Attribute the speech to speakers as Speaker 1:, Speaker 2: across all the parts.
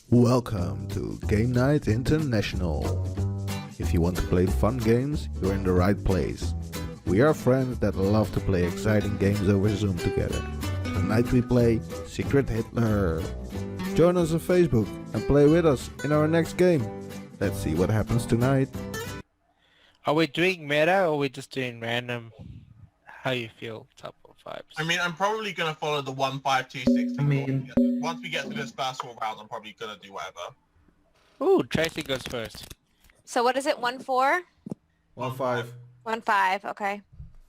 Speaker 1: Welcome to Game Night International. If you want to play fun games, you're in the right place. We are friends that love to play exciting games over Zoom together. Tonight we play Secret Hitler. Join us on Facebook and play with us in our next game. Let's see what happens tonight.
Speaker 2: Are we doing meta or are we just doing random how you feel type of vibes?
Speaker 3: I mean, I'm probably going to follow the 1-5-2-6. Once we get to this first round, I'm probably going to do whatever.
Speaker 2: Ooh, Tracy goes first.
Speaker 4: So what is it? 1-4?
Speaker 1: 1-5.
Speaker 4: 1-5. Okay.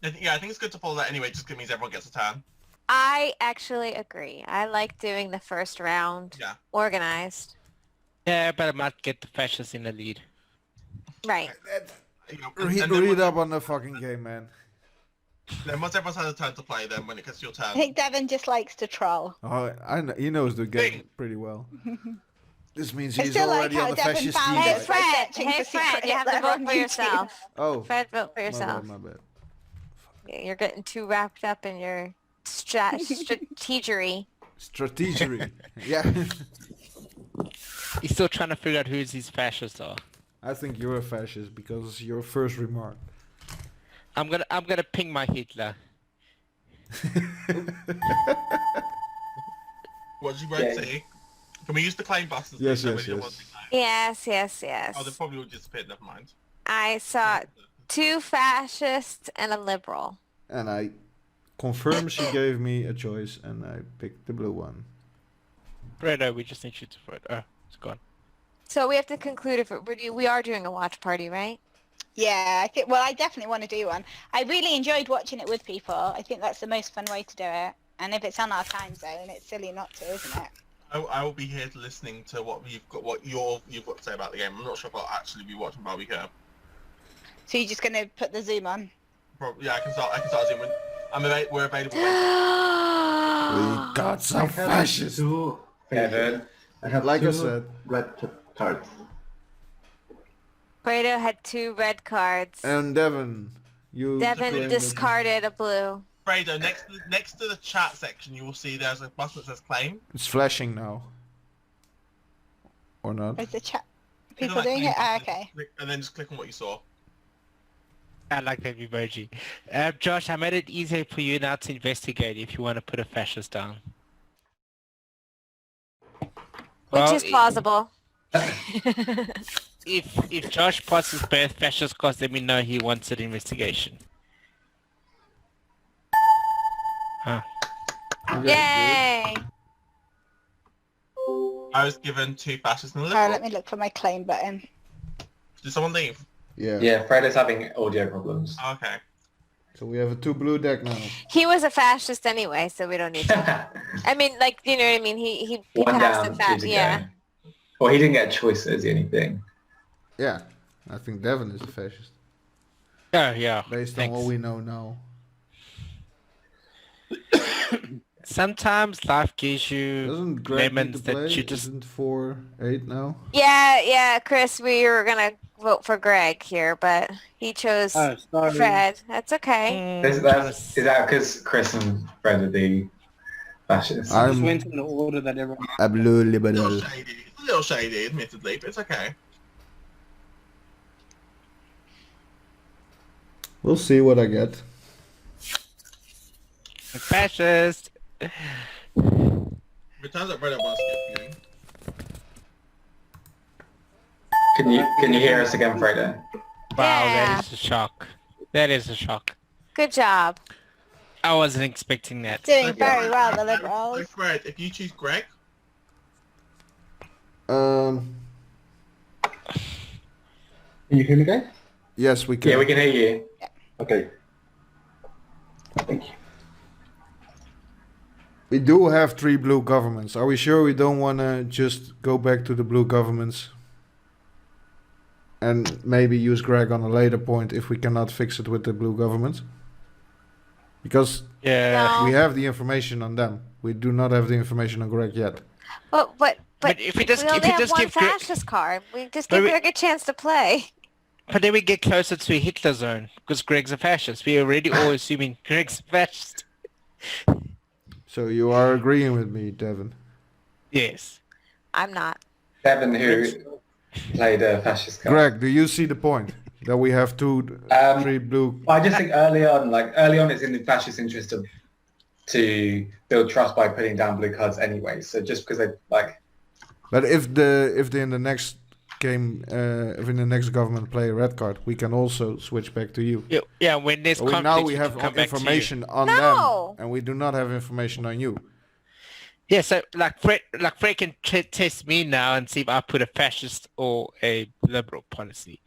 Speaker 3: I think it's good to follow that anyway, just 'cause it means everyone gets a turn.
Speaker 4: I actually agree. I like doing the first round organized.
Speaker 2: Yeah, but I might get the fascists in the lead.
Speaker 4: Right.
Speaker 1: Read up on the fucking game, man.
Speaker 3: Then once everyone's had a turn to play, then when it gets your turn.
Speaker 5: I think Devin just likes to troll.
Speaker 1: Oh, I know, he knows the game pretty well. This means
Speaker 5: I
Speaker 1: he's
Speaker 5: still
Speaker 1: already
Speaker 5: like
Speaker 1: on
Speaker 5: how
Speaker 1: the
Speaker 5: Devin
Speaker 1: fascist
Speaker 5: found
Speaker 1: team.
Speaker 4: Hey
Speaker 5: it.
Speaker 4: Fred,
Speaker 5: searching
Speaker 4: hey
Speaker 5: for
Speaker 4: Fred,
Speaker 5: Secret
Speaker 4: you have to
Speaker 5: Hitler
Speaker 4: vote
Speaker 5: on
Speaker 4: for
Speaker 5: YouTube.
Speaker 4: yourself.
Speaker 1: Oh,
Speaker 4: Fred, vote for yourself.
Speaker 1: my bad.
Speaker 4: You're getting too wrapped up in your strategery.
Speaker 1: Strategery. Yeah.
Speaker 2: He's still trying to figure out who's these fascists are.
Speaker 1: I think you're a fascist because your first remark.
Speaker 2: I'm gonna ping my Hitler.
Speaker 3: What did you both say? Can we use the claim buses?
Speaker 1: Yes.
Speaker 4: Yes.
Speaker 3: Oh, they probably all disappeared, never mind.
Speaker 4: I saw 2 fascists and a liberal.
Speaker 1: And I confirm she gave me a choice and I picked the blue one.
Speaker 2: Fredo, we just need you to vote. Oh, it's gone.
Speaker 4: So we have to conclude if we are doing a watch party, right?
Speaker 5: Yeah, I think. Well, I definitely want to do one. I really enjoyed watching it with people. I think that's the most fun way to do it. And if it's on our time zone, it's silly not to, isn't it?
Speaker 3: I will be here listening to what you've got to say about the game. I'm not sure if I'll actually be watching while we here.
Speaker 5: So you're just gonna put the zoom on?
Speaker 3: Probably, yeah, I can start zooming. We're available.
Speaker 1: We got some fascists.
Speaker 6: Evan, I have
Speaker 1: Like I
Speaker 6: two
Speaker 1: said.
Speaker 6: red cards.
Speaker 4: Fredo had 2 red cards.
Speaker 1: And Devin, you.
Speaker 4: Devin discarded a blue.
Speaker 3: Fredo, next to the chat section, you will see there's a button that says claim.
Speaker 1: It's flashing now. Or not?
Speaker 5: Is the chat
Speaker 3: You know,
Speaker 5: people
Speaker 3: like,
Speaker 5: doing
Speaker 3: claim
Speaker 5: it? Ah,
Speaker 3: button,
Speaker 5: okay.
Speaker 3: And then just click on what you saw.
Speaker 2: I like that emoji. Josh, I made it easier for you now to investigate if you want to put a fascist down.
Speaker 4: Which is plausible.
Speaker 2: If Josh passes both fascist cards, let me know he wants an investigation. Huh.
Speaker 4: Yay!
Speaker 3: I was given 2 fascists and a
Speaker 5: Alright,
Speaker 3: liberal.
Speaker 5: let me look for my claim button.
Speaker 3: Did someone leave?
Speaker 1: Yeah.
Speaker 6: Yeah, Fred is having audio problems.
Speaker 3: Okay.
Speaker 1: So we have a 2 blue deck now.
Speaker 4: He was a fascist anyway, so we don't need to. I mean, like, you know what I mean? He
Speaker 6: One
Speaker 4: passed
Speaker 6: down,
Speaker 4: the fact.
Speaker 6: two to
Speaker 4: Yeah.
Speaker 6: go. Well, he didn't get a choice as the only thing.
Speaker 1: Yeah. I think Devin is a fascist.
Speaker 2: Oh, yeah.
Speaker 1: Based
Speaker 2: thanks.
Speaker 1: on what we know now.
Speaker 2: Sometimes life gives you
Speaker 1: Doesn't Greg need
Speaker 2: lemons
Speaker 1: to
Speaker 2: that
Speaker 1: play?
Speaker 2: you just...
Speaker 1: Isn't 4-8 now?
Speaker 4: Yeah, Chris, we were gonna vote for Greg here, but he chose Fred. That's okay.
Speaker 6: Is that because Chris and Fred are the fascists?
Speaker 1: I'm
Speaker 7: Just went in the order that everyone.
Speaker 1: a blue
Speaker 3: A
Speaker 1: liberal.
Speaker 3: little shady. It's a little shady, admittedly, but it's okay.
Speaker 1: We'll see what I get.
Speaker 2: Fascist!
Speaker 3: It turns out Reddit wants to skip you.
Speaker 6: Can you hear us again, Fredo?
Speaker 2: Wow,
Speaker 4: Yeah.
Speaker 2: that is a shock. That is a shock.
Speaker 4: Good job.
Speaker 2: I wasn't expecting that.
Speaker 5: Doing very well, the
Speaker 3: So
Speaker 5: liberals.
Speaker 3: Fred, if you choose Greg,
Speaker 6: Can you hear me, guys?
Speaker 1: Yes, we can.
Speaker 6: Yeah, we can hear you.
Speaker 7: Okay.
Speaker 6: Thank you.
Speaker 1: We do have 3 blue governments. Are we sure we don't want to just go back to the blue governments? And maybe use Greg on a later point if we cannot fix it with the blue governments? Because
Speaker 2: Yeah.
Speaker 4: No.
Speaker 1: we have the information on them. We do not have the information on Greg yet.
Speaker 4: But
Speaker 2: But if we just
Speaker 4: we only have one
Speaker 2: give Greg,
Speaker 4: fascist card. We just
Speaker 2: But
Speaker 4: give
Speaker 2: we-
Speaker 4: Greg a chance to play.
Speaker 2: but then we get closer to a Hitler zone because Greg's a fascist. We're already all assuming Greg's a fascist.
Speaker 1: So you are agreeing with me, Devin?
Speaker 2: Yes.
Speaker 4: I'm not.
Speaker 6: Devon, who played a fascist card.
Speaker 1: Greg, do you see the point that we have three blue?
Speaker 6: I just think early on, it's in the fascist interest to build trust by putting down blue cards anyway. So just because they
Speaker 1: But if they in the next game, if in the next government play a red card, we can also switch back to you.
Speaker 2: Yeah, when there's conflict,
Speaker 1: Now we
Speaker 2: you
Speaker 1: have
Speaker 2: can come back to you.
Speaker 1: information on
Speaker 4: No.
Speaker 1: them, and we do not have information on you.
Speaker 2: Yeah, so Fred can test me now and see if I put a fascist or a liberal policy.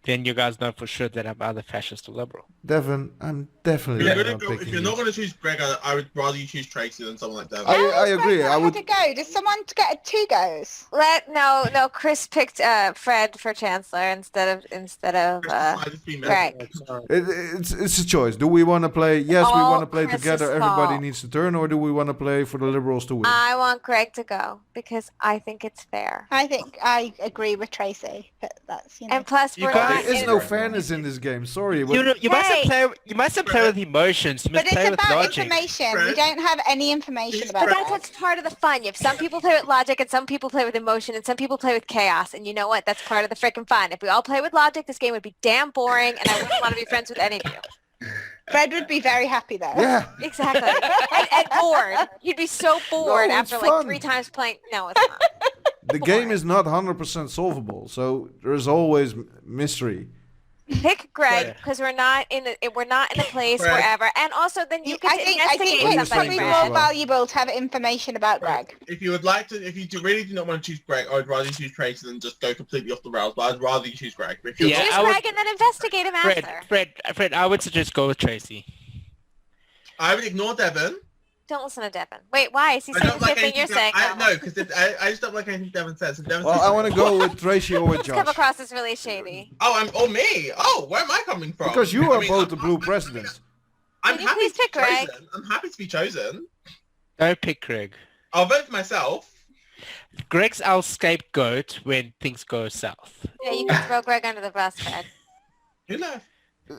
Speaker 2: Then you guys know for sure that I'm either fascist or liberal.
Speaker 1: Devon, I'm definitely
Speaker 3: If
Speaker 1: not picking
Speaker 3: you're
Speaker 1: you.
Speaker 3: not going to choose Greg, I would rather you choose Tracy than someone like Devon.
Speaker 1: I agree. I would.
Speaker 5: To go. Does someone get 2 goes?
Speaker 4: No. Chris picked Fred for Chancellor instead of Greg.
Speaker 1: It's a choice. Do we want to play? Yes, we
Speaker 4: All
Speaker 1: want to play
Speaker 4: Chris's
Speaker 1: together. Everybody
Speaker 4: fault.
Speaker 1: needs to turn, or do we want to play for the Liberals to win?
Speaker 4: I want Greg to go because I think it's fair.
Speaker 5: I think I agree with Tracy, but that's
Speaker 4: And plus,
Speaker 2: You
Speaker 4: we're
Speaker 2: guys-
Speaker 4: not.
Speaker 1: There is
Speaker 4: in-
Speaker 1: no fairness in this game. Sorry, but
Speaker 2: You mustn't play with emotions. You must
Speaker 5: But
Speaker 2: play
Speaker 5: it's
Speaker 2: with
Speaker 5: about
Speaker 2: logic.
Speaker 5: information. We
Speaker 3: Fred?
Speaker 5: don't have any information about
Speaker 4: But that's
Speaker 5: that.
Speaker 4: what's part of the fun. You have some people play with logic and some people play with emotion and some people play with chaos. And you know what? That's part of the freaking fun. If we all play with logic, this game would be damn boring and I wouldn't want to be friends with any of you.
Speaker 5: Fred would be very happy though.
Speaker 1: yeah,
Speaker 4: Exactly. and bored. You'd be so bored
Speaker 1: No,
Speaker 4: after
Speaker 1: it's
Speaker 4: like
Speaker 1: fun.
Speaker 4: 3 times playing. No, it's not.
Speaker 1: the game is not 100% solvable, so there's always mystery.
Speaker 4: Pick Greg
Speaker 2: Yeah.
Speaker 4: because we're not in a place
Speaker 3: Greg.
Speaker 4: wherever. And also then you can
Speaker 5: I think
Speaker 4: investigate
Speaker 5: it's
Speaker 4: somebody.
Speaker 5: probably
Speaker 1: Greg.
Speaker 5: more
Speaker 1: As well.
Speaker 5: valuable to have information about Greg.
Speaker 3: If you would like to, if you really do not want to choose Greg, I would rather you choose Tracy than just go completely off the rails. But I'd rather you choose Greg. If you're
Speaker 2: Yeah,
Speaker 3: not-
Speaker 4: Choose
Speaker 2: I would-
Speaker 4: Greg and then investigate him after.
Speaker 2: Fred, I would suggest go with Tracy.
Speaker 3: I would ignore Devon.
Speaker 4: Don't listen to Devon. Wait, why? Is he
Speaker 3: I
Speaker 4: saying
Speaker 3: don't
Speaker 4: the same
Speaker 3: like
Speaker 4: thing you're
Speaker 3: anything.
Speaker 4: saying?
Speaker 3: No, because I just don't like anything Devon says. If Devon
Speaker 1: Well,
Speaker 3: says
Speaker 1: I want to go with Tracy or with
Speaker 4: It's come
Speaker 1: Josh.
Speaker 4: across as really shady.
Speaker 3: me. Oh, where am I coming from?
Speaker 1: Because you
Speaker 3: I
Speaker 1: are
Speaker 3: mean,
Speaker 1: both the blue presidents.
Speaker 3: I'm
Speaker 4: Can you
Speaker 3: happy
Speaker 4: please
Speaker 3: to be
Speaker 4: pick Greg?
Speaker 3: chosen. I'm happy to be chosen.
Speaker 2: Don't pick Greg.
Speaker 3: I'll vote for myself.
Speaker 2: Greg's our scapegoat when things go south.
Speaker 4: Yeah, you can throw Greg under the bus, Fred.
Speaker 3: Who left?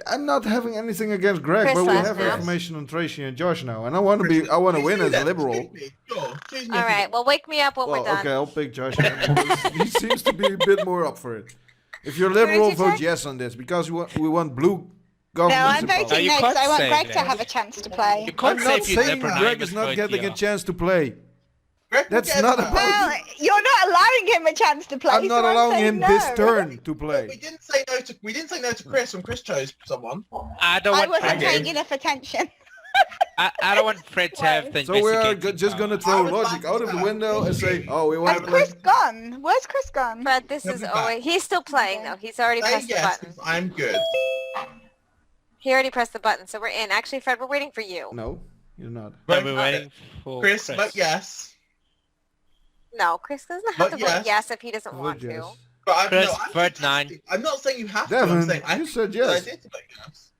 Speaker 1: I'm not having anything against Greg,
Speaker 4: Chris
Speaker 1: but we
Speaker 4: left
Speaker 1: have
Speaker 4: now.
Speaker 1: information on Tracy and Josh now, and I want to win as a liberal.
Speaker 3: Choose me. Sure, choose me.
Speaker 4: All right, well, wake me up when
Speaker 1: Well,
Speaker 4: we're done.
Speaker 1: okay, I'll pick Josh. Then, because he seems to be a bit more up for it. If you're
Speaker 4: did
Speaker 1: liberal,
Speaker 4: you
Speaker 1: vote
Speaker 4: say?
Speaker 1: yes on this because we want blue
Speaker 5: No,
Speaker 1: government.
Speaker 5: I'm
Speaker 1: in power.
Speaker 5: voting
Speaker 2: you
Speaker 5: no because
Speaker 2: can't
Speaker 5: I want
Speaker 2: say
Speaker 5: Greg to
Speaker 2: that.
Speaker 5: have a chance to play.
Speaker 2: You
Speaker 1: I'm
Speaker 2: can't say
Speaker 1: not
Speaker 2: if you're
Speaker 1: saying
Speaker 2: liberal now,
Speaker 1: Greg
Speaker 2: you
Speaker 1: is
Speaker 2: must
Speaker 1: not
Speaker 2: vote
Speaker 1: getting a
Speaker 2: yeah.
Speaker 1: chance to play.
Speaker 3: Greg will
Speaker 1: That's
Speaker 3: get
Speaker 1: not
Speaker 3: us.
Speaker 1: about-
Speaker 5: Well, you're not allowing him a chance to play.
Speaker 1: I'm not
Speaker 5: so
Speaker 1: allowing
Speaker 5: saying
Speaker 1: him
Speaker 5: no.
Speaker 1: this turn to
Speaker 3: We
Speaker 1: play.
Speaker 3: didn't say no to. We didn't say no to Chris when Chris chose someone.
Speaker 2: I don't
Speaker 5: I
Speaker 2: want
Speaker 5: wasn't
Speaker 6: Okay.
Speaker 5: paying enough attention.
Speaker 2: I don't want Fred to have the
Speaker 1: So we are
Speaker 2: investigating
Speaker 1: just
Speaker 2: power.
Speaker 1: going to throw
Speaker 3: I would
Speaker 1: logic
Speaker 3: like
Speaker 1: out of the
Speaker 3: that.
Speaker 1: window and say, oh, we want
Speaker 5: Has
Speaker 1: to play.
Speaker 5: Chris gone? Where's Chris gone?
Speaker 4: Fred, this
Speaker 3: He'll
Speaker 4: is
Speaker 3: be back.
Speaker 4: always... He's still playing, though. He's already
Speaker 3: Say
Speaker 4: pressed the
Speaker 3: yes,
Speaker 4: button.
Speaker 3: 'cause I'm good.
Speaker 4: He already pressed the button, so we're in. Actually, Fred, we're waiting for you.
Speaker 1: No, you're not.
Speaker 2: No, we're waiting for
Speaker 3: Chris, but yes.
Speaker 4: No, Chris doesn't have
Speaker 3: But
Speaker 4: to vote
Speaker 3: yes.
Speaker 4: yes if he doesn't
Speaker 1: Vote
Speaker 4: want
Speaker 1: yes.
Speaker 4: to.
Speaker 3: But I'm,
Speaker 2: Chris,
Speaker 3: no, I'm
Speaker 2: vote
Speaker 3: suggesting- I'm not saying you have to.
Speaker 1: Devon,
Speaker 3: I'm saying I
Speaker 1: you said
Speaker 3: think it's a
Speaker 1: yes.
Speaker 3: good idea to vote yes.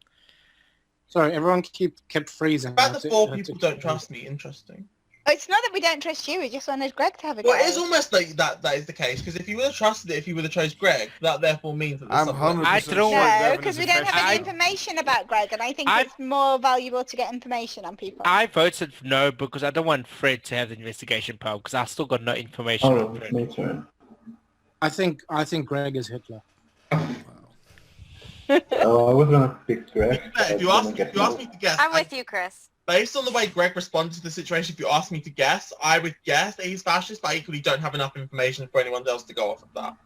Speaker 7: Sorry, everyone kept freezing.
Speaker 3: The fact that
Speaker 7: That's it,
Speaker 3: 4
Speaker 7: that's
Speaker 3: people
Speaker 7: it.
Speaker 3: don't trust me, interesting.
Speaker 5: It's not that we don't trust you. We just wanted Greg to have a go.
Speaker 3: Well, it is almost like that is the case, because if you would have trusted it, if you would have chose Greg, that therefore means that there's
Speaker 1: I'm
Speaker 3: something-
Speaker 1: 100%
Speaker 2: I
Speaker 1: sure
Speaker 2: don't-
Speaker 5: No,
Speaker 1: Devon
Speaker 5: because
Speaker 1: is
Speaker 5: we
Speaker 1: a
Speaker 5: don't have
Speaker 1: fascist.
Speaker 5: any information about Greg, and I think
Speaker 2: I-
Speaker 5: it's more valuable to get information on people.
Speaker 2: I voted no because I don't want Fred to have the investigation power because I still got no information
Speaker 6: Oh,
Speaker 2: on Fred.
Speaker 6: me too.
Speaker 7: I think Greg is Hitler.
Speaker 6: Oh, I was gonna pick Greg.
Speaker 3: If you ask me to guess,
Speaker 4: I'm with you, Chris.
Speaker 3: based on the way Greg responded to the situation, if you ask me to guess, I would guess that he's fascist, but I equally don't have enough information for anyone else to go off of that.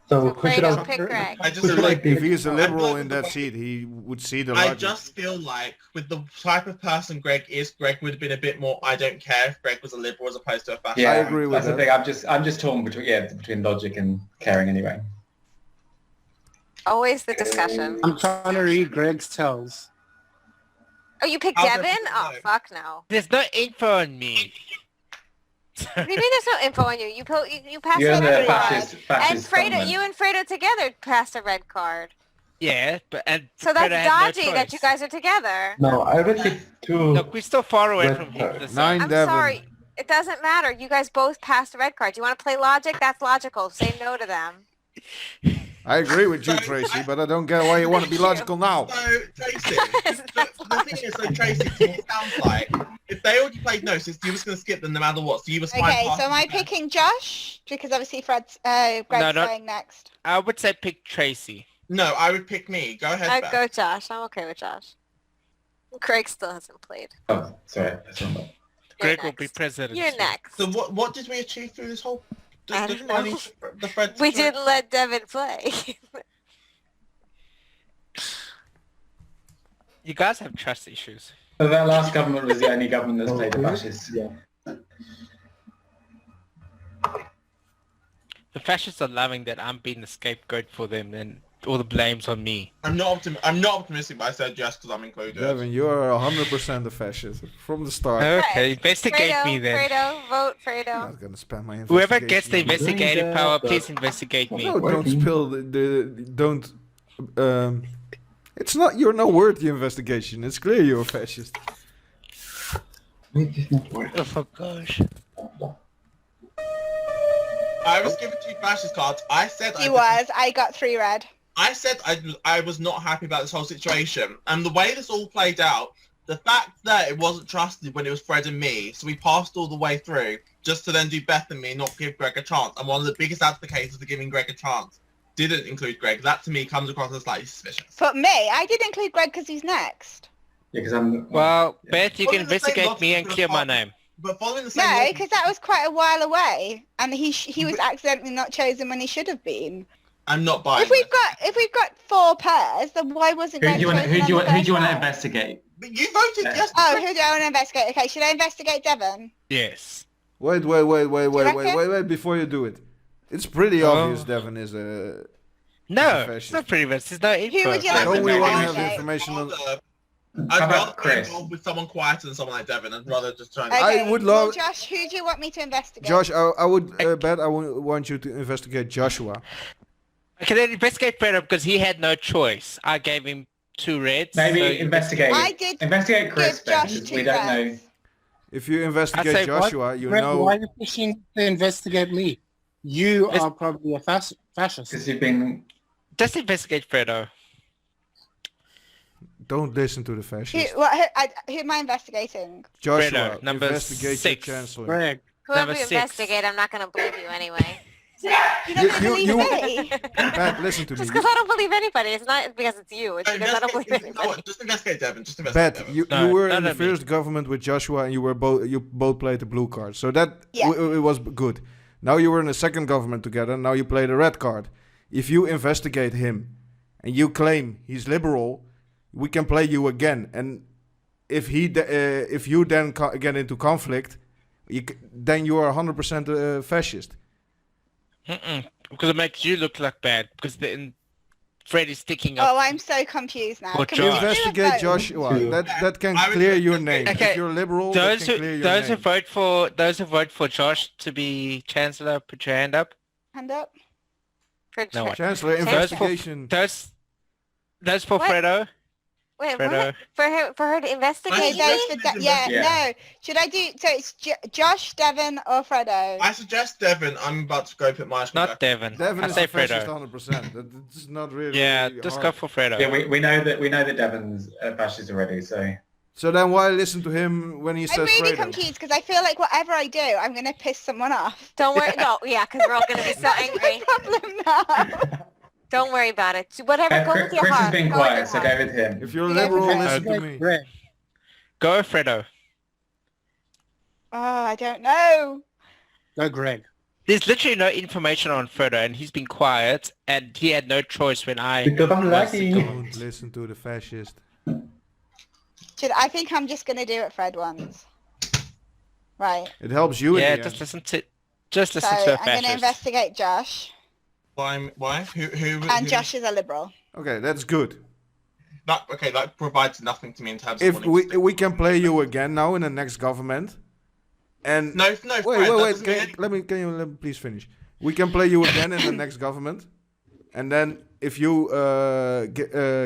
Speaker 6: So
Speaker 4: So Fredo, pick Greg.
Speaker 3: I just
Speaker 6: Who
Speaker 3: feel
Speaker 6: should I
Speaker 3: like
Speaker 6: pick?
Speaker 1: If he is a
Speaker 3: I
Speaker 1: liberal
Speaker 3: feel
Speaker 1: in
Speaker 3: like
Speaker 1: that seat, he would see the
Speaker 3: I
Speaker 1: logic.
Speaker 3: just feel like with the type of person Greg is, Greg would have been a bit more I don't care if Greg was a liberal as opposed to a fascist.
Speaker 6: Yeah,
Speaker 1: I agree with
Speaker 6: that's
Speaker 1: that.
Speaker 6: the thing. I'm just torn between logic and caring anyway.
Speaker 4: Always the discussion.
Speaker 7: I'm trying to read Greg's tells.
Speaker 4: Oh, you picked
Speaker 3: I'll
Speaker 4: Devin?
Speaker 3: definitely
Speaker 4: Oh,
Speaker 3: vote.
Speaker 4: fuck no.
Speaker 2: There's no info on me.
Speaker 4: What do you mean there's no info on you? You passed
Speaker 6: You're
Speaker 4: a
Speaker 6: the
Speaker 4: red card.
Speaker 6: fascist
Speaker 4: And Fredo,
Speaker 6: government.
Speaker 4: you and Fredo together passed a red card.
Speaker 2: Yeah, but and
Speaker 4: So that's
Speaker 2: Fredo had no
Speaker 4: dodgy that
Speaker 2: choice.
Speaker 4: you guys are together.
Speaker 6: No, I already picked two.
Speaker 2: Look, we're still far away
Speaker 6: Red
Speaker 2: from
Speaker 6: card.
Speaker 2: Hitler. so-
Speaker 1: Nine
Speaker 4: I'm
Speaker 1: Devon.
Speaker 4: sorry. It doesn't matter. You guys both passed a red card. Do you want to play logic? That's logical. Say no to them.
Speaker 1: I agree with you, Tracy, but I don't get why you want to be
Speaker 4: Thank you.
Speaker 1: logical now.
Speaker 3: So Tracy, the thing is, so Tracy, to me it sounds like if they already played no, since you was going to skip them no matter what, so you was fine.
Speaker 5: Okay, so am I picking Josh? Because obviously Greg's going next.
Speaker 2: I would say pick Tracy.
Speaker 3: No, I would pick me. Go ahead,
Speaker 4: I'd
Speaker 3: Beth.
Speaker 4: go Josh. I'm okay with Josh. Craig still hasn't played.
Speaker 6: Oh, sorry. That's wrong.
Speaker 2: Greg will be
Speaker 4: next.
Speaker 2: president.
Speaker 4: You're next.
Speaker 3: So what did we achieve through this whole?
Speaker 4: I
Speaker 3: Didn't
Speaker 4: don't
Speaker 3: I
Speaker 4: know.
Speaker 3: need the Fred?
Speaker 4: We didn't let Devin play.
Speaker 2: You guys have trust issues.
Speaker 6: So that last government was the only government that's played the fascists. Yeah.
Speaker 2: The fascists are loving that I'm being the scapegoat for them and all the blame's on me.
Speaker 3: I'm not optimistic, but I said yes because I'm included.
Speaker 1: Devin, you are 100% a fascist from the start.
Speaker 2: Okay, investigate
Speaker 4: Fredo,
Speaker 2: me then.
Speaker 4: Fredo, vote
Speaker 1: I'm
Speaker 4: Fredo.
Speaker 1: not gonna spend my
Speaker 2: Whoever
Speaker 1: investigation.
Speaker 2: gets the investigative power, please investigate me.
Speaker 1: No, don't spill don't. It's not. You're not worth the investigation. It's clear you're a fascist.
Speaker 2: Oh, for gosh.
Speaker 3: I was given 2 fascist cards. I said
Speaker 5: I got 3 red.
Speaker 3: I said I was not happy about this whole situation, and the way this all played out, the fact that it wasn't trusted when it was Fred and me, so we passed all the way through, just to then do Beth and me, not give Greg a chance. And one of the biggest advocates for giving Greg a chance didn't include Greg. That to me comes across as slightly suspicious.
Speaker 5: But me, I did include Greg because he's next.
Speaker 6: Yeah, because I'm.
Speaker 2: Well,
Speaker 6: yeah.
Speaker 2: Beth, you
Speaker 3: Well,
Speaker 2: can
Speaker 3: the same
Speaker 2: investigate
Speaker 3: logic
Speaker 2: me and
Speaker 3: for the
Speaker 2: clear my
Speaker 3: part-
Speaker 2: name.
Speaker 3: But following the same
Speaker 5: No,
Speaker 3: logic-
Speaker 5: because that was quite a while away, and he was accidentally not chosen when he should have been.
Speaker 3: I'm not buying
Speaker 5: If we've got 4 pairs, then why wasn't
Speaker 8: Who
Speaker 5: Greg
Speaker 8: do you want?
Speaker 5: chosen
Speaker 8: Who do you
Speaker 5: on
Speaker 8: want?
Speaker 5: the
Speaker 8: Who do you want to
Speaker 5: first round?
Speaker 8: investigate?
Speaker 3: But you voted
Speaker 6: Yeah.
Speaker 3: yes.
Speaker 5: Oh, who do I want to investigate? Okay, should I investigate Devon?
Speaker 2: Yes.
Speaker 1: Wait,
Speaker 5: reckon?
Speaker 1: before you do it. It's pretty
Speaker 2: Oh.
Speaker 1: obvious Devin is a...
Speaker 2: No,
Speaker 1: fascist.
Speaker 2: it's not pretty much. There's no info.
Speaker 5: would you like
Speaker 1: Don't
Speaker 5: to
Speaker 1: we want to
Speaker 5: investigate?
Speaker 1: have information on...
Speaker 3: I'd
Speaker 6: How about
Speaker 3: rather be
Speaker 6: Chris?
Speaker 3: involved with someone quieter than someone like Devin. I'd rather just try and...
Speaker 5: Okay,
Speaker 1: would
Speaker 5: well,
Speaker 1: love-
Speaker 5: Josh, who do you want me to investigate?
Speaker 1: Josh, I would bet I want you to investigate Joshua.
Speaker 2: Okay, then investigate Fredo because he had no choice. I gave him 2 reds.
Speaker 6: Maybe
Speaker 2: so
Speaker 6: investigate.
Speaker 5: I did
Speaker 6: Investigate Chris,
Speaker 5: give Josh
Speaker 6: because
Speaker 5: 2
Speaker 6: we don't know.
Speaker 5: reds.
Speaker 1: If you
Speaker 2: I
Speaker 1: investigate
Speaker 2: say,
Speaker 1: Joshua, you
Speaker 7: Greg,
Speaker 1: know...
Speaker 7: why are you pushing to investigate me? You
Speaker 2: It's-
Speaker 7: are probably a fascist.
Speaker 6: Because you've been.
Speaker 2: Just investigate Fredo.
Speaker 1: Don't listen to the fascists.
Speaker 5: Who am I investigating?
Speaker 1: Joshua,
Speaker 2: Fredo, number
Speaker 1: investigate
Speaker 2: 6.
Speaker 1: your chancellor.
Speaker 7: Greg,
Speaker 4: Whoever
Speaker 2: Number
Speaker 4: you
Speaker 2: 6.
Speaker 4: investigate, I'm not going to believe you anyway.
Speaker 5: You're not going to
Speaker 1: You-
Speaker 5: believe me.
Speaker 1: Pat, listen to me.
Speaker 4: Just because I don't believe anybody. It's not because it's you. It's because I don't believe
Speaker 3: You know
Speaker 4: anybody.
Speaker 3: what? Just investigate Devin. Just investigate
Speaker 1: Pat,
Speaker 3: Devin.
Speaker 1: you
Speaker 2: No,
Speaker 1: were
Speaker 2: none
Speaker 1: in the
Speaker 2: of me.
Speaker 1: first government with Joshua, and you both played the blue card, so that
Speaker 5: Yeah.
Speaker 1: it was good. Now you were in a second government together. Now you play the red card. If you investigate him, and you claim he's liberal, we can play you again. And if if you then get into conflict, then you are 100% fascist.
Speaker 2: Because it makes you look like bad. Because then Freddy's sticking up.
Speaker 5: Oh, I'm so confused now.
Speaker 2: Or
Speaker 5: Can we
Speaker 2: Josh.
Speaker 5: do a
Speaker 1: Investigate
Speaker 5: vote?
Speaker 1: Joshua. That can
Speaker 3: I would
Speaker 1: clear your
Speaker 3: investigate-
Speaker 1: name.
Speaker 2: Okay,
Speaker 1: If you're liberal, that
Speaker 2: Those
Speaker 1: can
Speaker 2: who
Speaker 1: clear your
Speaker 2: those who
Speaker 1: name.
Speaker 2: vote for Josh to be chancellor, put your hand up.
Speaker 5: Hand up.
Speaker 4: For
Speaker 2: No,
Speaker 4: sure.
Speaker 1: Chancellor,
Speaker 2: Those for
Speaker 1: investigation.
Speaker 2: those for
Speaker 4: What?
Speaker 2: Fredo.
Speaker 4: Wait,
Speaker 2: Fredo.
Speaker 4: what? For her to investigate?
Speaker 5: Okay,
Speaker 3: I
Speaker 5: those
Speaker 3: think
Speaker 5: for
Speaker 3: it's
Speaker 5: yeah,
Speaker 6: investigate.
Speaker 5: no. Should I do so? It's Josh, Devon, or Fredo?
Speaker 3: I suggest Devin. I'm about to go put my screen
Speaker 2: Not
Speaker 3: back.
Speaker 2: Devon.
Speaker 1: Devin
Speaker 2: I
Speaker 1: is
Speaker 2: say
Speaker 1: a fascist
Speaker 2: Fredo.
Speaker 1: 100%. It's not really.
Speaker 2: Yeah,
Speaker 1: really
Speaker 2: just
Speaker 1: hard.
Speaker 2: go for Fredo.
Speaker 6: Yeah, we know that Devon's a fascist already. So
Speaker 1: So then why listen to him when he
Speaker 5: I'm
Speaker 1: says
Speaker 5: really
Speaker 1: Fredo?
Speaker 5: confused because I feel like whatever I do, I'm going to piss someone off.
Speaker 4: Don't worry. No, yeah, because we're all going to be so
Speaker 5: That's
Speaker 4: angry.
Speaker 5: my problem now.
Speaker 4: Don't worry about it. Whatever, go with your
Speaker 6: Chris
Speaker 4: heart.
Speaker 6: has been
Speaker 4: Go with your
Speaker 6: quiet, so
Speaker 4: heart.
Speaker 6: go with him.
Speaker 1: If you're
Speaker 5: Yeah,
Speaker 1: liberal,
Speaker 5: Fredo.
Speaker 1: listen to
Speaker 7: investigate
Speaker 1: me.
Speaker 7: Greg.
Speaker 2: Go Fredo.
Speaker 5: Oh, I don't know.
Speaker 7: Go Greg.
Speaker 2: There's literally no information on Fredo, and he's been quiet, and he had no choice when I.
Speaker 6: Because I'm
Speaker 2: was to
Speaker 6: lucky.
Speaker 2: go.
Speaker 1: Don't listen to the fascist.
Speaker 5: I think I'm just going to do it Fred once. Right.
Speaker 1: It helps you
Speaker 2: Yeah,
Speaker 1: in the
Speaker 2: just
Speaker 1: end.
Speaker 2: listen to
Speaker 5: So
Speaker 2: a
Speaker 5: I'm going to
Speaker 2: fascist.
Speaker 5: investigate Josh.
Speaker 3: Why? Who?
Speaker 5: And Josh is a liberal.
Speaker 1: Okay, that's good.
Speaker 3: That provides nothing to me in terms
Speaker 1: If
Speaker 3: of.
Speaker 1: we can play you again now in the next government, and
Speaker 3: No,
Speaker 1: wait,
Speaker 3: Fred,
Speaker 1: wait,
Speaker 3: that
Speaker 1: wait.
Speaker 3: doesn't mean any-
Speaker 1: Can you let me please finish? We can play you again in the next government, and then if you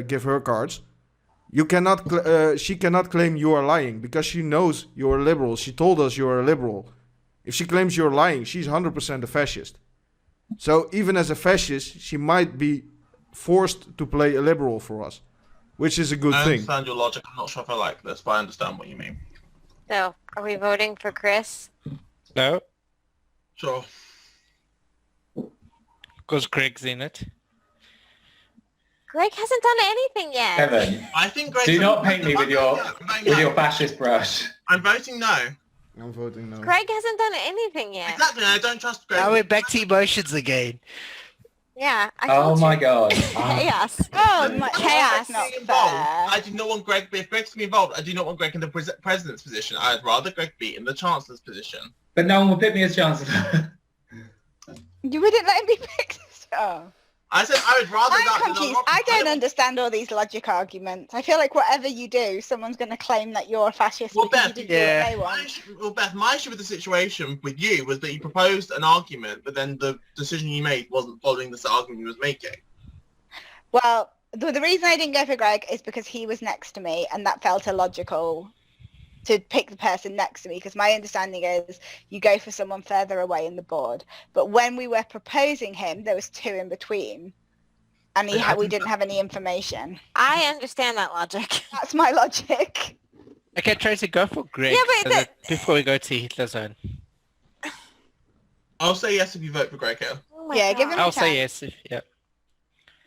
Speaker 1: give her cards, you cannot. She cannot claim you are lying because she knows you are a liberal. She told us you are a liberal. If she claims you're lying, she's 100% a fascist. So even as a fascist, she might be forced to play a liberal for us, which is a good
Speaker 3: I
Speaker 1: thing.
Speaker 3: understand your logic. I'm not sure if I like this, but I understand what you mean.
Speaker 4: So, are we voting for Chris?
Speaker 2: No,
Speaker 3: Sure.
Speaker 2: because Greg's in it.
Speaker 4: Greg hasn't done anything yet.
Speaker 6: Kevin,
Speaker 3: I think Greg.
Speaker 6: do not paint me with your fascist brush.
Speaker 3: I'm voting no.
Speaker 1: I'm voting no.
Speaker 4: Greg hasn't done anything yet.
Speaker 3: Exactly. I don't trust Greg.
Speaker 2: Now we're back to emotions again.
Speaker 4: Yeah, I
Speaker 6: Oh
Speaker 4: told
Speaker 6: my
Speaker 4: you.
Speaker 6: god.
Speaker 4: Chaos.
Speaker 5: Oh, my
Speaker 4: Chaos.
Speaker 5: That's not
Speaker 3: Being involved,
Speaker 5: fair.
Speaker 3: I do not want Greg. If Greg's to be involved, I do not want Greg in the president's position. I'd rather Greg be in the chancellor's position.
Speaker 6: But no one will pick me as chancellor.
Speaker 5: You wouldn't let me pick this. Oh.
Speaker 3: I said I would rather that.
Speaker 5: I'm confused. I don't understand all these logic arguments. I feel like whatever you do, someone's going to claim that you're a fascist
Speaker 3: Well,
Speaker 5: because
Speaker 3: Beth,
Speaker 5: you didn't
Speaker 2: yeah.
Speaker 5: do what they want.
Speaker 3: Well, Beth, my issue with the situation with you was that you proposed an argument, but then the decision you made wasn't following this argument you was making.
Speaker 5: Well, the reason I didn't go for Greg is because he was next to me, and that felt illogical to pick the person next to me, because my understanding is you go for someone further away in the board. But when we were proposing him, there was two in between, and we didn't have any information.
Speaker 4: I understand that logic.
Speaker 5: That's my logic.
Speaker 2: Okay, Tracy, go for Greg
Speaker 4: Yeah, but
Speaker 2: so that before we go to Hitler Zone.
Speaker 3: I'll say yes if you vote for Greg Hill.
Speaker 4: Oh my
Speaker 5: Yeah, give
Speaker 4: God.
Speaker 5: him
Speaker 2: I'll
Speaker 5: a
Speaker 2: say
Speaker 5: chance.
Speaker 2: yes. Yeah,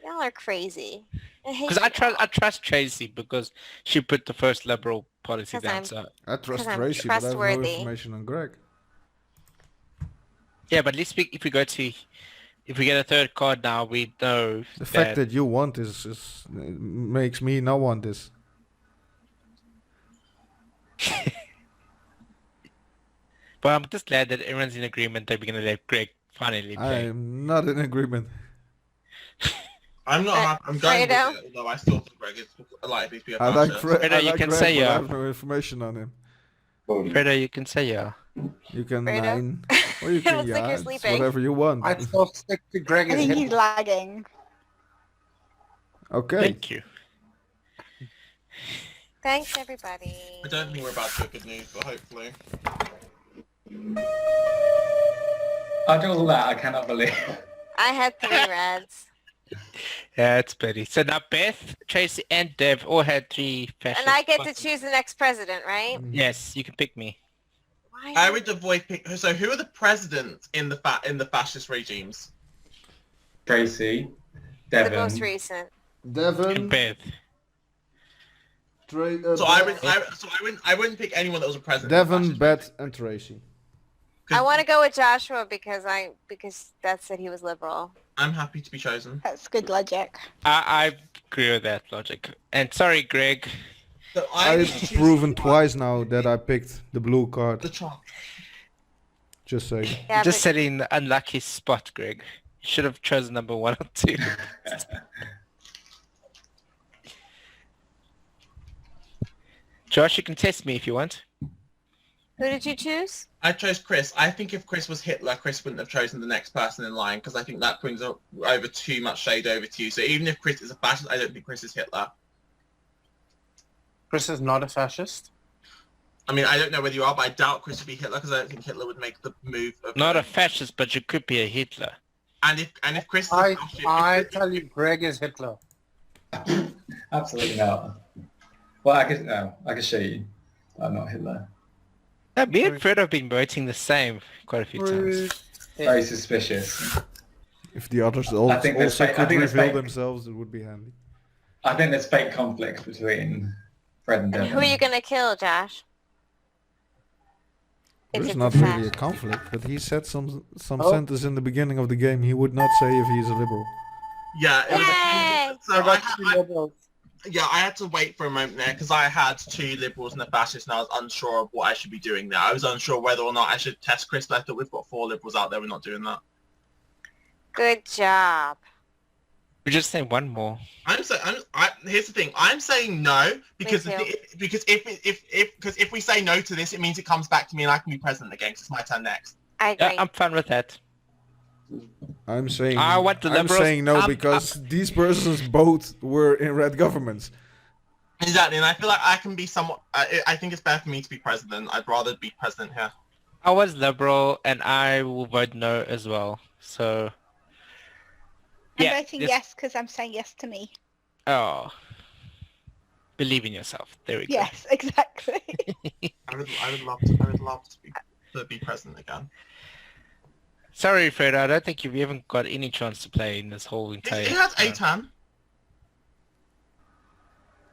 Speaker 4: Y'all are crazy.
Speaker 2: because I trust Tracy because she put the first liberal policy
Speaker 4: 'Cause
Speaker 2: down.
Speaker 4: I'm-
Speaker 2: So
Speaker 1: I trust
Speaker 4: 'Cause I'm
Speaker 1: Tracy, but I have no
Speaker 4: trustworthy.
Speaker 1: information on Greg.
Speaker 2: yeah, but at least if we get a third card now, we know
Speaker 1: The fact that you want this makes me not want this.
Speaker 2: But I'm just glad that everyone's in agreement that we're gonna let Greg finally
Speaker 1: I
Speaker 2: play.
Speaker 1: am not in agreement.
Speaker 3: I'm not. happy. I'm going
Speaker 4: Fredo?
Speaker 3: with it, although I still think Greg is likely to be a
Speaker 1: I like
Speaker 3: fascist.
Speaker 1: Fred.
Speaker 2: Fredo,
Speaker 1: I
Speaker 2: you
Speaker 1: like
Speaker 2: can
Speaker 1: Greg,
Speaker 2: say
Speaker 1: but I
Speaker 2: yeah.
Speaker 1: have no information on him.
Speaker 2: Fredo, you can say yeah.
Speaker 1: You can
Speaker 4: Fredo?
Speaker 1: nine. Or you
Speaker 4: It
Speaker 1: can
Speaker 4: looks like you're
Speaker 1: it's
Speaker 4: sleeping.
Speaker 1: whatever you want.
Speaker 7: I'd still stick to Greg
Speaker 5: I
Speaker 7: as
Speaker 5: think he's
Speaker 7: Hitler.
Speaker 5: lagging.
Speaker 1: Okay.
Speaker 2: Thank you.
Speaker 4: Thanks, everybody.
Speaker 3: I don't think we're about to get good news, but hopefully.
Speaker 6: After all that, I cannot believe.
Speaker 4: I had 3 reds.
Speaker 2: Yeah, it's Betty. So now Beth, Tracy, and Dev all had 3 fascist.
Speaker 4: And I get to
Speaker 2: buttons.
Speaker 4: choose the next president, right?
Speaker 2: Yes, you can pick me.
Speaker 4: Why?
Speaker 3: I would avoid pick. So who are the presidents in the fascist regimes?
Speaker 6: Tracy,
Speaker 4: the
Speaker 6: Devon.
Speaker 4: most recent.
Speaker 2: And
Speaker 1: Devon.
Speaker 2: Beth.
Speaker 3: So I wouldn't pick anyone that was a president. of the
Speaker 1: Devon,
Speaker 3: fascist
Speaker 1: Beth, and Tracy.
Speaker 3: regime.
Speaker 4: I want to go with Joshua because that said he was liberal.
Speaker 3: I'm happy to be chosen.
Speaker 5: That's good logic.
Speaker 2: I agree with that logic. And sorry, Greg.
Speaker 3: So I need to
Speaker 1: I've
Speaker 3: choose
Speaker 1: proven twice now that I picked the blue card.
Speaker 3: the chance.
Speaker 1: Just saying.
Speaker 4: Yeah,
Speaker 2: Just
Speaker 4: but
Speaker 2: sitting in the unlucky spot, Greg. You should have chosen number 1 or 2. Josh, you can test me if you want.
Speaker 4: who did you choose?
Speaker 3: I chose Chris. I think if Chris was Hitler, Chris wouldn't have chosen the next person in line because I think that brings over too much shade over to you. So even if Chris is a fascist, I don't think Chris is Hitler.
Speaker 7: Chris is not a fascist.
Speaker 3: I mean, I don't know whether you are, but I doubt Chris would be Hitler because I don't think Hitler would make the move. Of,
Speaker 2: Not a fascist, but you could be a Hitler.
Speaker 3: And if Chris is a
Speaker 7: I
Speaker 3: fascist,
Speaker 7: tell you, Greg is Hitler.
Speaker 6: Absolutely not. Well, I can show you. I'm not Hitler.
Speaker 2: Yeah, me and Fred have been voting the same quite a few times.
Speaker 6: Very suspicious.
Speaker 1: If the others also
Speaker 6: think there's
Speaker 1: also
Speaker 6: fake- I
Speaker 1: could
Speaker 6: think there's
Speaker 1: reveal
Speaker 6: fake-
Speaker 1: themselves, it would be handy.
Speaker 6: I think there's fake conflict between Fred and
Speaker 4: And
Speaker 6: Devon.
Speaker 4: who are you gonna kill, Josh? If
Speaker 1: There's
Speaker 4: it's
Speaker 1: not
Speaker 4: a
Speaker 1: really a
Speaker 4: fact.
Speaker 1: conflict, but he said some
Speaker 7: Oh.
Speaker 1: sentence in the beginning of the game he would not say if he's a liberal.
Speaker 3: yeah, it was,
Speaker 4: Yay!
Speaker 3: so
Speaker 7: I got 2 liberals.
Speaker 3: I had to wait for a moment there because I had 2 liberals and a fascist, and I was unsure of what I should be doing there. I was unsure whether or not I should test Chris. But I thought we've got 4 liberals out there. We're not doing that.
Speaker 4: Good job.
Speaker 2: We just say one more.
Speaker 3: Here's the thing. I'm saying no because
Speaker 4: Me too.
Speaker 3: because if we say no to this, it means it comes back to me and I can be president again. 'Cause it's my turn next.
Speaker 4: I agree.
Speaker 2: Yeah, I'm fine with that.
Speaker 1: I'm saying
Speaker 2: I want the
Speaker 1: I'm
Speaker 2: liberals-
Speaker 1: saying no
Speaker 2: I'm-
Speaker 1: because these persons both were in red governments.
Speaker 3: Exactly, and I feel like I can be somewhat. I think it's better for me to be president. I'd rather be president here.
Speaker 2: I was liberal, and I will vote no as well. So,
Speaker 5: I'm
Speaker 2: yeah.
Speaker 5: voting
Speaker 2: this-
Speaker 5: yes because I'm saying yes to me.
Speaker 2: Oh. Believe in yourself. There we go.
Speaker 5: Yes, exactly.
Speaker 3: I would love to be president again.
Speaker 2: Sorry, Fred. I don't think you've even got any chance to play in this whole entire.
Speaker 3: It has Atan.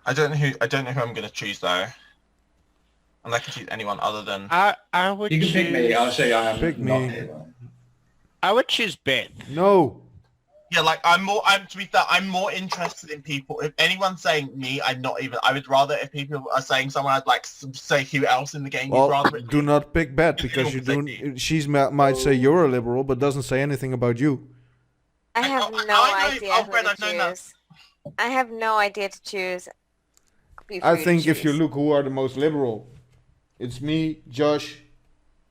Speaker 3: I don't know who I'm gonna choose though. And I can choose anyone other than.
Speaker 2: I would.
Speaker 6: You can pick me. I'll show you. I am
Speaker 1: Pick
Speaker 6: not
Speaker 1: me.
Speaker 6: here.
Speaker 2: I would choose Beth.
Speaker 1: No.
Speaker 3: Yeah, like to be fair, I'm more interested in people. If anyone's saying me, I would rather if people are saying someone, I'd like to say who else in the game you'd
Speaker 1: Well,
Speaker 3: rather.
Speaker 1: do not pick Beth because you might say you're a liberal, but doesn't say anything about you.
Speaker 4: I have
Speaker 3: I
Speaker 4: no
Speaker 3: know-
Speaker 4: idea
Speaker 3: oh,
Speaker 4: who
Speaker 3: Fred,
Speaker 4: to
Speaker 3: I've known that.
Speaker 4: choose. I have no idea to choose. Be
Speaker 1: I
Speaker 4: free to
Speaker 1: think if you
Speaker 4: choose.
Speaker 1: look who are the most liberal, it's me, Josh,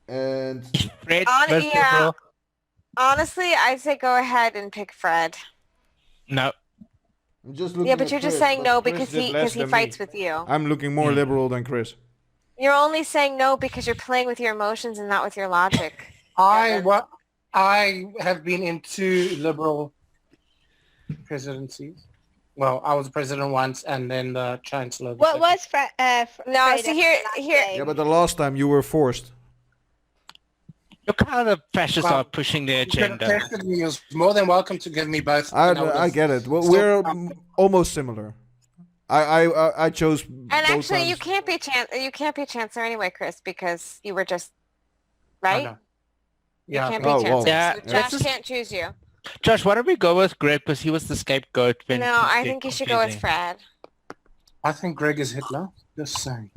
Speaker 1: and
Speaker 2: Fred.
Speaker 4: On-
Speaker 2: most
Speaker 4: yeah.
Speaker 2: liberal.
Speaker 4: Honestly, I'd say go ahead and pick Fred.
Speaker 2: No.
Speaker 1: I'm just looking.
Speaker 4: Yeah, but
Speaker 1: at
Speaker 4: you're just
Speaker 1: Chris,
Speaker 4: saying
Speaker 1: but
Speaker 4: no
Speaker 1: Chris
Speaker 4: because
Speaker 1: did
Speaker 4: he
Speaker 1: less than
Speaker 4: fights
Speaker 1: me.
Speaker 4: with you.
Speaker 1: I'm looking more liberal than Chris.
Speaker 4: You're only saying no because you're playing with your emotions and not with your logic.
Speaker 7: I have been in 2 liberal presidencies. Well, I was president once, and then the chancellor. the
Speaker 5: What
Speaker 7: second.
Speaker 5: was
Speaker 4: No,
Speaker 5: Fredo
Speaker 4: see here-
Speaker 5: last
Speaker 4: here-
Speaker 5: game?
Speaker 1: Yeah, but the last time you were forced.
Speaker 2: Look how the fascists
Speaker 7: Well,
Speaker 2: are pushing their
Speaker 7: You could have
Speaker 2: agenda.
Speaker 7: tested me. You're more than welcome to give me both. and would
Speaker 1: I
Speaker 7: have
Speaker 1: get it. Well,
Speaker 7: still
Speaker 1: we're
Speaker 7: come.
Speaker 1: almost similar. I chose.
Speaker 4: And
Speaker 1: both
Speaker 4: actually, you
Speaker 1: times.
Speaker 4: can't be chancellor anyway, Chris, because you were just
Speaker 7: I
Speaker 4: right.
Speaker 7: know.
Speaker 4: You
Speaker 7: Yeah.
Speaker 4: can't be
Speaker 1: Oh,
Speaker 4: chancellor.
Speaker 1: well.
Speaker 2: Yeah,
Speaker 4: So
Speaker 2: yeah.
Speaker 4: Josh
Speaker 2: This is-
Speaker 4: can't choose you.
Speaker 2: Josh, why don't we go with Greg because he was the scapegoat. When
Speaker 4: No,
Speaker 2: things
Speaker 4: I
Speaker 2: get
Speaker 4: think you should go with
Speaker 2: confusing.
Speaker 4: Fred.
Speaker 7: I think Greg is Hitler. Just saying.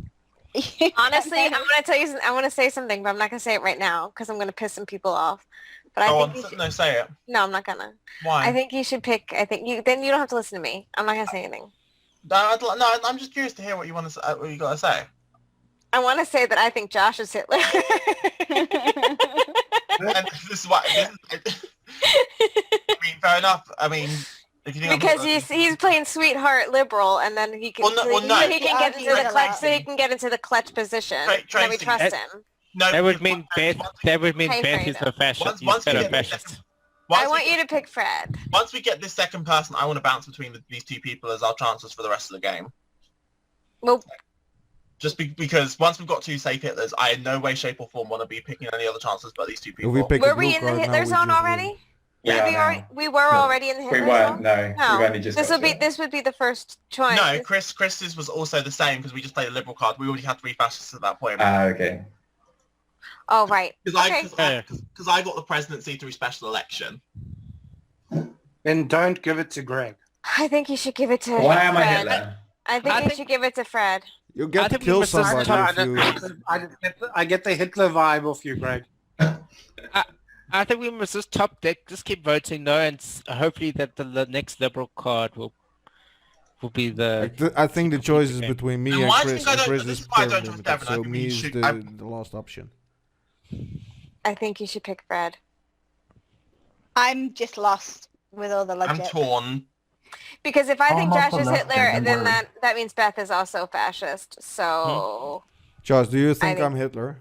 Speaker 4: Honestly, I'm gonna tell you. I want to say something, but I'm not gonna say it right now because I'm gonna piss some people off. But
Speaker 3: Go
Speaker 4: I
Speaker 3: on,
Speaker 4: think you should,
Speaker 3: no, say it.
Speaker 4: no, I'm not gonna.
Speaker 3: Why?
Speaker 4: I think you should pick. I think you. Then you don't have to listen to me. I'm not gonna say anything.
Speaker 3: No, I'm just curious to hear what you want to say, what you got to say.
Speaker 4: I want to say that I think Josh is Hitler.
Speaker 3: And this is what. I mean, fair enough. I mean, if you think
Speaker 4: because he's playing sweetheart liberal, and then he can
Speaker 3: Well, no,
Speaker 4: so he can get into the
Speaker 5: Tracy.
Speaker 4: clutch. So he can get into the clutch position. And then we
Speaker 3: Tracy,
Speaker 4: trust him.
Speaker 3: no,
Speaker 2: That would
Speaker 3: because
Speaker 2: mean Beth. That would mean
Speaker 4: Hey,
Speaker 2: Beth is
Speaker 4: Fredo.
Speaker 2: a fascist.
Speaker 3: Once
Speaker 2: He's
Speaker 3: we
Speaker 2: a
Speaker 3: get this
Speaker 2: fascist.
Speaker 3: second- once
Speaker 4: I
Speaker 3: we
Speaker 4: want
Speaker 3: get-
Speaker 4: you to pick Fred.
Speaker 3: Once we get this second person, I want to bounce between these 2 people as our chances for the rest of the game.
Speaker 4: Well,
Speaker 3: Just because once we've got 2 safe Hitlers, I in no way, shape, or form want to be picking any other chances but these 2
Speaker 1: If
Speaker 3: people.
Speaker 1: we pick
Speaker 4: were
Speaker 1: a blue
Speaker 4: we in the
Speaker 1: card, now
Speaker 4: Hitler
Speaker 1: we
Speaker 4: zone
Speaker 1: just
Speaker 4: already?
Speaker 1: win.
Speaker 6: We
Speaker 4: Did
Speaker 6: are
Speaker 4: we
Speaker 6: now.
Speaker 4: already? We were already in the Hitler
Speaker 6: We weren't.
Speaker 4: zone.
Speaker 6: No,
Speaker 4: No.
Speaker 6: we've only just.
Speaker 4: This
Speaker 6: got
Speaker 4: would be
Speaker 6: to it.
Speaker 4: this would be the first choice.
Speaker 3: No, Chris's was also the same because we just played a liberal card. We already had 3 fascists at that point.
Speaker 6: Okay.
Speaker 4: Oh right.
Speaker 3: Because
Speaker 4: Okay.
Speaker 3: I got the presidency through special election.
Speaker 7: Then don't give it to Greg.
Speaker 4: I think you should give it to
Speaker 6: Why am I
Speaker 4: Fred.
Speaker 6: Hitler?
Speaker 4: I think
Speaker 2: I
Speaker 4: you
Speaker 2: think-
Speaker 4: should give it to Fred.
Speaker 1: You
Speaker 2: I
Speaker 1: get to
Speaker 2: think we
Speaker 1: kill
Speaker 2: must have
Speaker 1: somebody
Speaker 2: started-
Speaker 1: if you.
Speaker 7: I get the Hitler vibe off you, Greg.
Speaker 2: I think we must just top deck. Just keep voting no, and hopefully that the next liberal card will be the.
Speaker 1: I think the choice is
Speaker 2: Okay.
Speaker 1: between me
Speaker 3: And
Speaker 1: and
Speaker 3: why do
Speaker 1: Chris,
Speaker 3: you think I
Speaker 1: and
Speaker 3: don't-
Speaker 1: Chris
Speaker 3: this
Speaker 1: is
Speaker 3: is why I don't
Speaker 1: very
Speaker 3: trust
Speaker 1: limited,
Speaker 3: Devin. I
Speaker 1: so
Speaker 3: think
Speaker 1: me
Speaker 3: we
Speaker 1: is
Speaker 3: should-
Speaker 1: the last option.
Speaker 4: I think you should pick Fred.
Speaker 5: I'm just lost with all the
Speaker 3: I'm
Speaker 5: logic.
Speaker 3: torn.
Speaker 4: Because if I think
Speaker 6: I'm
Speaker 4: Josh
Speaker 6: also
Speaker 4: is
Speaker 6: left
Speaker 4: Hitler,
Speaker 6: there,
Speaker 4: then
Speaker 6: don't worry.
Speaker 4: that means Beth is also fascist. So
Speaker 1: Josh, do you think
Speaker 4: think-
Speaker 1: I'm Hitler?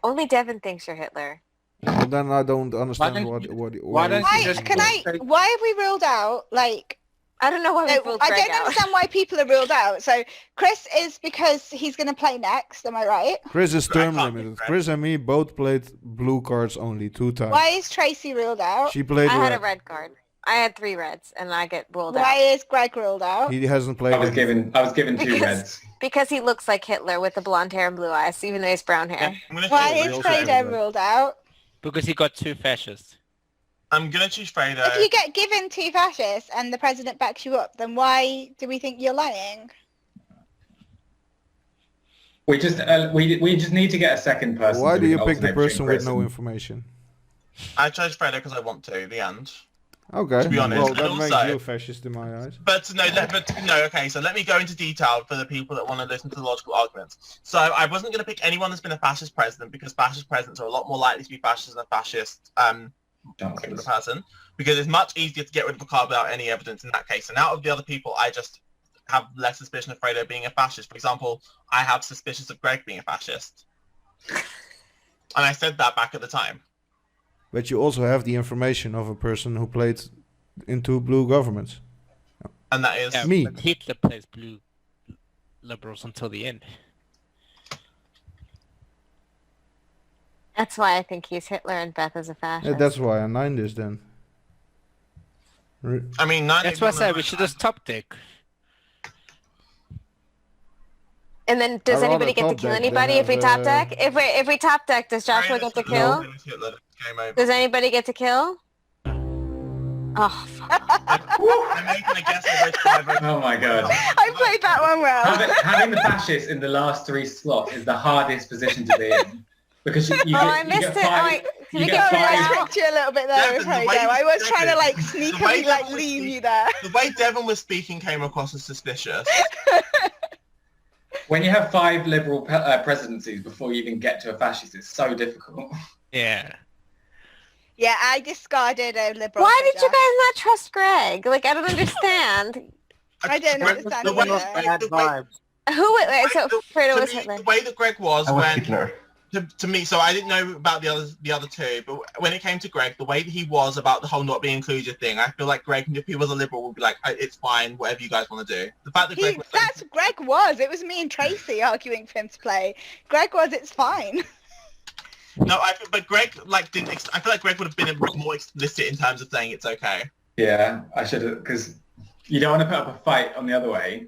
Speaker 4: only Devin thinks you're Hitler.
Speaker 1: Well, then I don't understand
Speaker 7: don't
Speaker 1: what
Speaker 7: you-
Speaker 1: what.
Speaker 7: why don't you
Speaker 5: Why
Speaker 7: just-
Speaker 5: can I? Why have we ruled out like?
Speaker 4: I don't know why we
Speaker 5: No,
Speaker 4: ruled
Speaker 5: I
Speaker 4: Greg
Speaker 5: don't
Speaker 4: out.
Speaker 5: understand why people are ruled out. So Chris is because he's going to play next. Am I right?
Speaker 1: Chris is
Speaker 3: I
Speaker 1: term
Speaker 3: can't
Speaker 1: limited.
Speaker 3: pick
Speaker 1: Chris and me both played blue cards only 2 times.
Speaker 5: Why is Tracy ruled out?
Speaker 1: She played
Speaker 4: I had a
Speaker 1: red.
Speaker 4: red card. I had 3 reds, and I get ruled
Speaker 5: Why
Speaker 4: out
Speaker 5: is Greg ruled out?
Speaker 1: He hasn't played.
Speaker 6: I was
Speaker 1: anything.
Speaker 6: given 2
Speaker 4: Because-
Speaker 6: reds.
Speaker 4: because he looks like Hitler with the blonde hair and blue eyes, even though he's brown hair.
Speaker 3: I'm gonna
Speaker 5: Why
Speaker 3: choose,
Speaker 5: is
Speaker 1: also have
Speaker 5: Fredo
Speaker 1: red.
Speaker 5: ruled out?
Speaker 2: Because he got 2 fascists.
Speaker 3: I'm gonna choose Fredo.
Speaker 5: If you get given 2 fascists and the president backs you up, then why do we think you're lying?
Speaker 6: We just need to get a second person.
Speaker 1: Why
Speaker 6: so
Speaker 1: do
Speaker 6: we
Speaker 1: you
Speaker 6: can
Speaker 1: pick the
Speaker 6: alternate between
Speaker 1: person
Speaker 6: Chris
Speaker 1: with no
Speaker 6: and-
Speaker 1: information?
Speaker 3: I chose Fredo because I want to. The end.
Speaker 1: Okay.
Speaker 3: To be honest,
Speaker 1: well,
Speaker 3: and
Speaker 1: that makes
Speaker 3: also-
Speaker 1: you a fascist in my eyes.
Speaker 3: But no, okay, so let me go into detail for the people that want to listen to the logical arguments. So I wasn't going to pick anyone that's been a fascist president because fascist presidents are a lot more likely to be fascist than a fascist
Speaker 6: Chancellors.
Speaker 3: person because it's much easier to get rid of a card without any evidence in that case. And out of the other people, I just have less suspicion of Fredo being a fascist. For example, I have suspicions of Greg being a fascist. And I said that back at the time.
Speaker 1: But you also have the information of a person who played into blue governments.
Speaker 3: And that is...
Speaker 2: Yeah,
Speaker 1: Me.
Speaker 2: but Hitler plays blue liberals until the end.
Speaker 4: That's why I think he's Hitler and Beth is a
Speaker 1: Yeah,
Speaker 4: fascist.
Speaker 1: that's why I 9 this then.
Speaker 3: I mean, neither
Speaker 2: That's why I
Speaker 3: of
Speaker 2: said
Speaker 3: them
Speaker 2: we
Speaker 3: are-
Speaker 2: should just top deck.
Speaker 4: And then does
Speaker 1: I'd rather
Speaker 4: anybody get to
Speaker 1: top
Speaker 4: kill
Speaker 1: deck
Speaker 4: anybody
Speaker 1: than
Speaker 4: if we
Speaker 1: have,
Speaker 4: top deck? If we top deck, does Joshua
Speaker 3: Greatest
Speaker 4: get to
Speaker 3: of all
Speaker 4: kill?
Speaker 3: time is Hitler. Game over.
Speaker 4: Does anybody get to kill? Oh, fuck.
Speaker 3: I'm making a guess at which driver.
Speaker 6: Oh my god.
Speaker 5: I played that one well.
Speaker 6: Having the fascists in the last 3 slots is the hardest position to be in. Because you
Speaker 4: Oh,
Speaker 6: get,
Speaker 4: I
Speaker 6: you
Speaker 4: missed
Speaker 6: get
Speaker 4: it.
Speaker 6: five,
Speaker 4: Oh, wait. Can
Speaker 6: you
Speaker 4: we
Speaker 6: get
Speaker 4: get
Speaker 5: Sorry, I
Speaker 6: five-
Speaker 5: tricked you a little bit there
Speaker 3: Devin,
Speaker 5: with
Speaker 3: the
Speaker 5: Hogo.
Speaker 3: way you
Speaker 5: I was
Speaker 3: said
Speaker 5: trying to
Speaker 3: it,
Speaker 5: like
Speaker 3: the
Speaker 5: sneakily
Speaker 3: way
Speaker 5: like
Speaker 3: Devin was
Speaker 5: lean
Speaker 3: speaking-
Speaker 5: you there.
Speaker 3: The way Devon was speaking came across as suspicious.
Speaker 6: When you have 5 liberal presidencies before you even get to a fascist, it's so difficult.
Speaker 2: Yeah.
Speaker 5: Yeah, I discarded a liberal.
Speaker 4: Why
Speaker 5: for
Speaker 4: did you
Speaker 5: Josh.
Speaker 4: guys not trust Greg? Like, I don't understand.
Speaker 5: I don't
Speaker 3: Greg-
Speaker 5: understand
Speaker 3: the way-
Speaker 5: either.
Speaker 7: Bad
Speaker 3: the way-
Speaker 7: vibes.
Speaker 4: Who? Wait, so
Speaker 3: to
Speaker 4: Fredo was
Speaker 3: me,
Speaker 4: Hitler.
Speaker 3: the way that Greg was
Speaker 8: I was
Speaker 3: when
Speaker 8: Hitler.
Speaker 3: to me, so I didn't know about the other two, but when it came to Greg, the way that he was about the whole not being included thing, I feel like Greg, if he was a liberal, would be like, it's fine, whatever you guys want to do. The fact that Greg was
Speaker 5: That's Greg was. It was me and Tracy arguing for him to play. Greg was. It's fine.
Speaker 3: no, but Greg like didn't. I feel like Greg would have been a bit more explicit in terms of saying it's okay.
Speaker 6: Yeah, I should have, because you don't want to put up a fight on the other way